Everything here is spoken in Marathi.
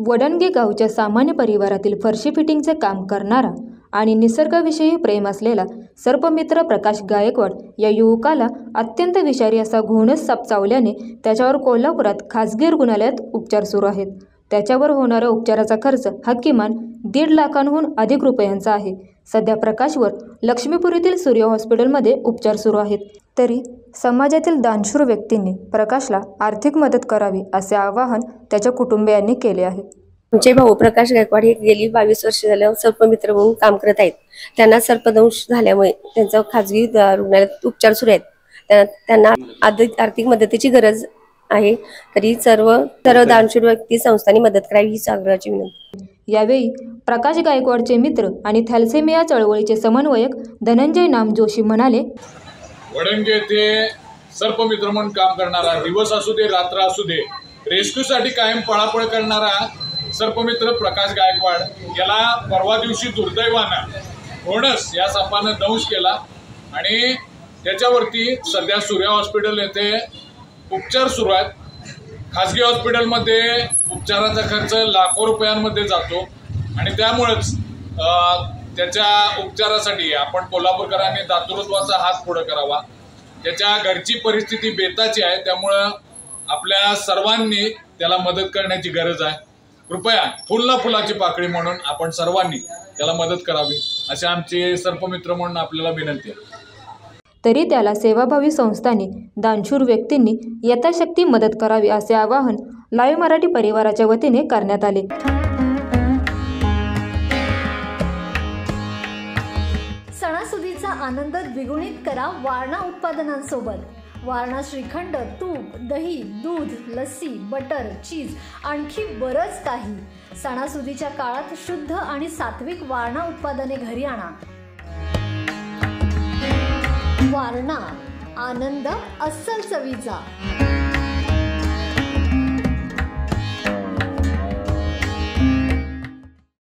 वडणगे गावच्या सामान्य परिवारातील फरशी फिटिंगचे काम करणारा आणि निसर्गाविषयी प्रेम असलेला सर्पमित्र प्रकाश गायकवाड या युवकाला अत्यंत विषारी असा घोणस साप चावल्याने त्याच्यावर कोल्हापुरात खासगी रुग्णालयात उपचार सुरू आहेत। त्याच्यावर होणाऱ्या उपचाराचा खर्च हा किमान 1.5 लाखांहून अधिक रुपयांचा आहे। सध्या प्रकाशवर लक्ष्मीपुर येथील सूर्य हॉस्पिटलमध्ये उपचार सुरू आहेत। तरी समाजातील दानशूर व्यक्तींनी प्रकाशला आर्थिक मदत करावी असे आवाहन त्याच्या कुटुंबियांनी केले आहे। आमचे भाऊ प्रकाश गायकवाड हे गेली 22 वर्ष झाले सर्पमित्र म्हणून काम करत आहेत। त्यांना सर्पदंश झाल्यामुळे त्यांचा खासगी रुग्णालयात उपचार सुरू आहेत। त्यांना आर्थिक मदतीची गरज आहे। तरी सर्व दानशूर व्यक्ती संस्थांनी मदत करावी ही आग्रहाची विनंती। यावेळी प्रकाश गायकवाडचे मित्र आणि थॅलेसेमिया चळवळीचे समन्वयक धनंजय नाम जोशी म्हणाले, वडणगे येथे सर्पमित्र म्हणून काम करणारा, दिवस असू दे रात्र असू दे रेस्क्यूसाठी कायम पळापळ करणारा सर्पमित्र प्रकाश गायकवाड याला परवा दिवशी दुर्दैवानं घोणस या सापानं दंश केला आणि त्याच्यावरती सध्या सूर्या हॉस्पिटल येथे उपचार सुरू आहेत। खासगी हॉस्पिटलमध्ये उपचाराचा खर्च लाखो रुपयांमध्ये जातो आणि त्यामुळेच त्याच्या उपचारासाठी आपण कोल्हापूरकरांनी दातृत्वाचा हात पुढे करावा। त्याच्या घरची परिस्थिती बेताची आहे, त्यामुळं आपल्या सर्वांनी त्याला मदत करण्याची गरज आहे। कृपया फुलाची पाकळी म्हणून आपण सर्वांनी त्याला मदत करावी अशी आमची सर्पमित्र म्हणून आपल्याला विनंती आहे। तरी त्याला सेवाभावी संस्थांनी दानशूर व्यक्तींनी यथाशक्ती मदत करावी असे आवाहन लाईव्ह मराठी परिवाराच्या वतीने करण्यात आले। सणासुदीचा आनंद द्विगुणित करा वारणा उत्पादनांसोबत। वारणा श्रीखंड, तूप, दही, दूध, लस्सी, बटर, चीज आणखी बरंच काही। सणासुदीच्या काळात शुद्ध आणि सात्विक वारणा उत्पादने घरी आणा। वारणा, आनंद अस्सल चवीचा।